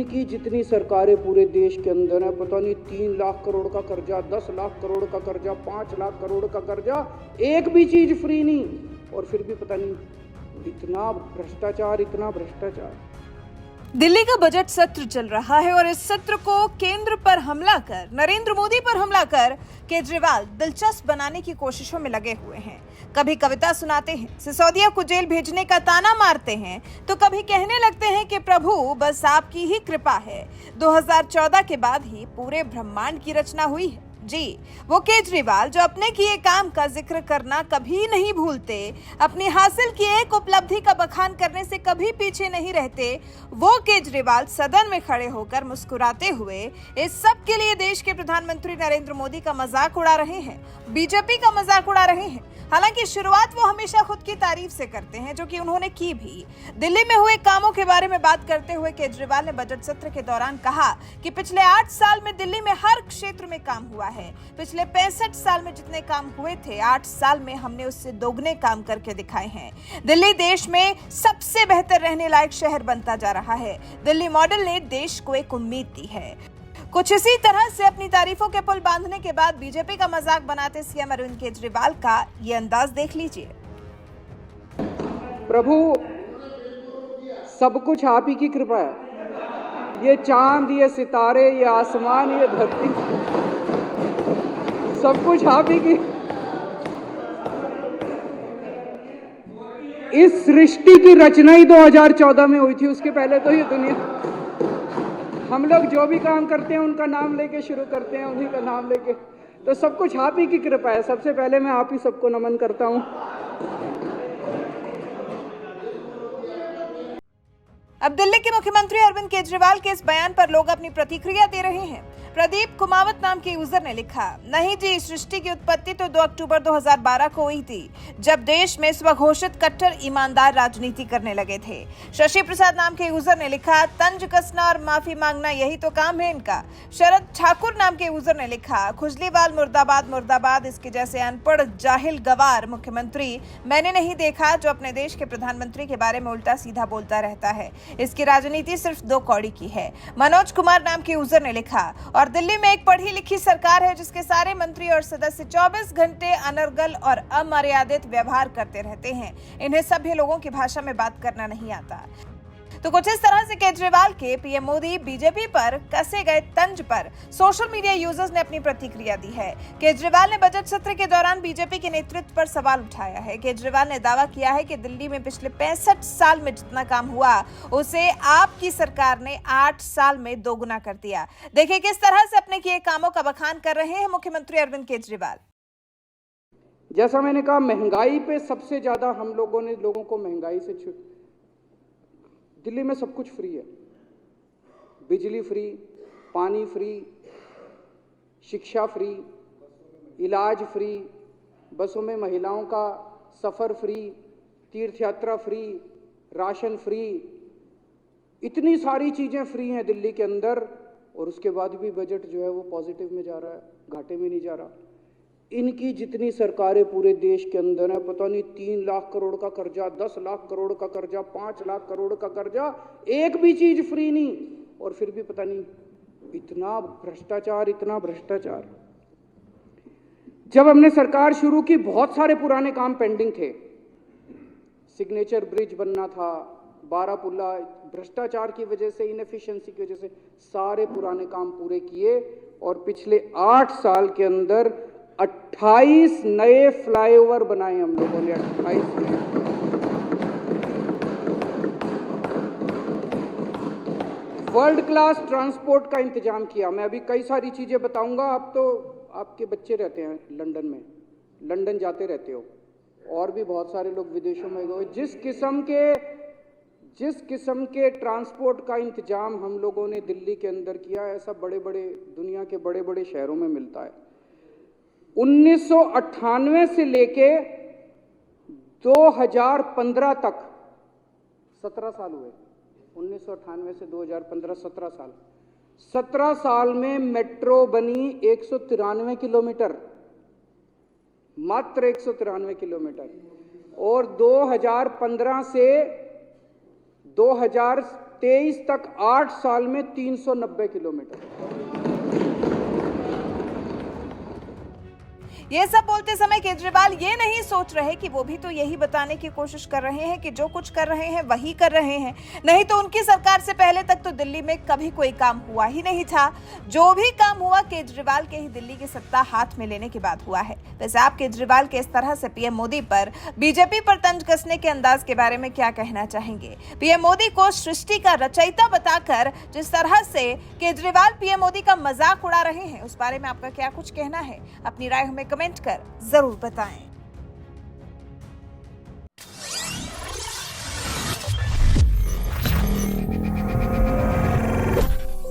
इनकी जितनी सरकारें पूरे देश के अंदर है, पता नहीं 3 लाख करोड़ का कर्जा, 10 लाख करोड़ का कर्जा, 5 लाख करोड़ का कर्जा, एक भी चीज फ्री नहीं। और फिर भी पता नहीं इतना भ्रष्टाचार, इतना भ्रष्टाचार। दिल्ली का बजट सत्र चल रहा है और इस सत्र को केंद्र पर हमला कर, नरेंद्र मोदी पर हमला कर केजरीवाल दिलचस्प बनाने की कोशिशों में लगे हुए हैं। कभी कविता सुनाते हैं, सिसोदिया को जेल भेजने का ताना मारते हैं, तो कभी कहने लगते हैं कि प्रभु बस आपकी ही कृपा है। 2014 के बाद ही पूरे ब्रह्मांड की रचना हुई है। जी, वो केजरीवाल जो अपने किए काम का जिक्र करना कभी नहीं भूलते, अपनी हासिल की एक उपलब्धि का बखान करने से कभी पीछे नहीं रहते, वो केजरीवाल सदन में खड़े होकर मुस्कुराते हुए इस सब के लिए देश के प्रधानमंत्री नरेंद्र मोदी का मजाक उड़ा रहे हैं, बीजेपी का मजाक उड़ा रहे हैं। हालांकि शुरुआत वो हमेशा खुद की तारीफ से करते हैं, जो कि उन्होंने की भी। दिल्ली में हुए कामों के बारे में बात करते हुए केजरीवाल ने बजट सत्र के दौरान कहा कि पिछले 8 साल में दिल्ली में हर क्षेत्र में काम हुआ है। पिछले 65 साल में जितने काम हुए थे, 8 साल में हमने उससे दोगुने काम करके दिखाए हैं। दिल्ली देश में सबसे बेहतर रहने लायक शहर बनता जा रहा है। दिल्ली मॉडल ने देश को एक उम्मीद दी है। कुछ इसी तरह से अपनी तारीफों के पुल बांधने के बाद बीजेपी का मजाक बनाते सीएम अरविंद केजरीवाल का ये अंदाज देख लीजिए। प्रभु सब कुछ आप ही की कृपा है। ये चांद, ये सितारे, ये आसमान, ये धरती, सब कुछ आप ही की। इस सृष्टि की रचना ही 2014 में हुई थी। उसके पहले तो ये दुनिया, हम लोग जो भी काम करते हैं उनका नाम लेके शुरू करते हैं, उन्हीं का नाम लेके। तो सब कुछ आप ही की कृपा है। सबसे पहले मैं आप ही सबको नमन करता हूं। अब दिल्ली के मुख्यमंत्री अरविंद केजरीवाल के इस बयान पर लोग अपनी प्रतिक्रिया दे रहे हैं। प्रदीप कुमावत नाम के यूजर ने लिखा, नहीं जी, सृष्टि की उत्पत्ति तो 2 अक्टूबर 2012 को हुई थी, जब देश में स्वघोषित कट्टर ईमानदार राजनीति करने लगे थे। शशि प्रसाद नाम के यूजर ने लिखा, तंज कसना और माफी मांगना यही तो काम है इनका। शरद ठाकुर नाम के यूजर ने लिखा, खुजलीवाल मुर्दाबाद मुर्दाबाद, इसके जैसे अनपढ़ जाहिल गवार मुख्यमंत्री मैंने नहीं देखा, जो अपने देश के प्रधानमंत्री के बारे में उल्टा सीधा बोलता रहता है। इसकी राजनीति सिर्फ 2 कौड़ी की है। मनोज कुमार नाम के यूजर ने लिखा, और दिल्ली में एक पढ़ी लिखी सरकार है जिसके सारे मंत्री और सदस्य 24 घंटे अनर्गल और अमर्यादित व्यवहार करते रहते हैं। इन्हें सभ्य लोगों की भाषा में बात करना नहीं आता। तो कुछ इस तरह से केजरीवाल के पीएम मोदी बीजेपी पर कसे गए तंज पर सोशल मीडिया यूजर्स ने अपनी प्रतिक्रिया दी है। केजरीवाल ने बजट सत्र के दौरान बीजेपी के नेतृत्व पर सवाल उठाया है। केजरीवाल ने दावा किया है कि दिल्ली में पिछले 65 साल में जितना काम हुआ, उसे आपकी सरकार ने 8 साल में दोगुना कर दिया। देखिए किस तरह से अपने किए कामों का बखान कर रहे हैं मुख्यमंत्री अरविंद केजरीवाल। जैसा मैंने कहा, महंगाई पे सबसे ज्यादा हम लोगों ने लोगों को महंगाई से दिल्ली में सब कुछ फ्री है। बिजली फ्री, पानी फ्री, शिक्षा फ्री, इलाज फ्री, बसों में महिलाओं का सफर फ्री, तीर्थ यात्रा फ्री, राशन फ्री, इतनी सारी चीजें फ्री हैं दिल्ली के अंदर। और उसके बाद भी बजट जो है वो पॉजिटिव में जा रहा है, घाटे में नहीं जा रहा। इनकी जितनी सरकारें पूरे देश के अंदर है, पता नहीं 3 लाख करोड़ का कर्जा, 10 लाख करोड़ का कर्जा, 5 लाख करोड़ का कर्जा, एक भी चीज फ्री नहीं। और फिर भी पता नहीं इतना भ्रष्टाचार, इतना भ्रष्टाचार। जब हमने सरकार शुरू की, बहुत सारे पुराने काम पेंडिंग थे। सिग्नेचर ब्रिज बनना था, बारापुल्ला, भ्रष्टाचार की वजह से, इनएफिशिएंसी की वजह से सारे पुराने काम पूरे किए। और पिछले 8 साल के अंदर 28 नए फ्लाईओवर बनाए हम लोगों ने। 28 नए। वर्ल्ड क्लास ट्रांसपोर्ट का इंतजाम किया। मैं अभी कई सारी चीजें बताऊंगा। आप तो, आपके बच्चे रहते हैं लंदन में, लंदन जाते रहते हो, और भी बहुत सारे लोग विदेशों में गए। जिस किस्म के ट्रांसपोर्ट का इंतजाम हम लोगों ने दिल्ली के अंदर किया, ऐसा बड़े बड़े दुनिया के बड़े बड़े शहरों में मिलता है। 1998 से लेके 2015 तक 17 साल हुए। 1998 से 2015 17 साल। 17 साल में मेट्रो बनी 193 किलोमीटर, मात्र 193 किलोमीटर। और 2015 से 2000 23 तक 8 साल में 390 किलोमीटर। ये सब बोलते समय केजरीवाल ये नहीं सोच रहे कि वो भी तो यही बताने की कोशिश कर रहे हैं कि जो कुछ कर रहे हैं वही कर रहे हैं। नहीं तो उनकी सरकार से पहले तक तो दिल्ली में कभी कोई काम हुआ ही नहीं था। जो भी काम हुआ केजरीवाल के ही दिल्ली की सत्ता हाथ में लेने के बाद हुआ है। वैसे आप केजरीवाल के इस तरह से पीएम मोदी पर, बीजेपी पर तंज कसने के अंदाज के बारे में क्या कहना चाहेंगे? पीएम मोदी को सृष्टि का रचयिता बताकर जिस तरह से केजरीवाल पीएम मोदी का मजाक उड़ा रहे हैं, उस बारे में आपका क्या कुछ कहना है? अपनी राय हमें कमेंट कर जरूर बताएं।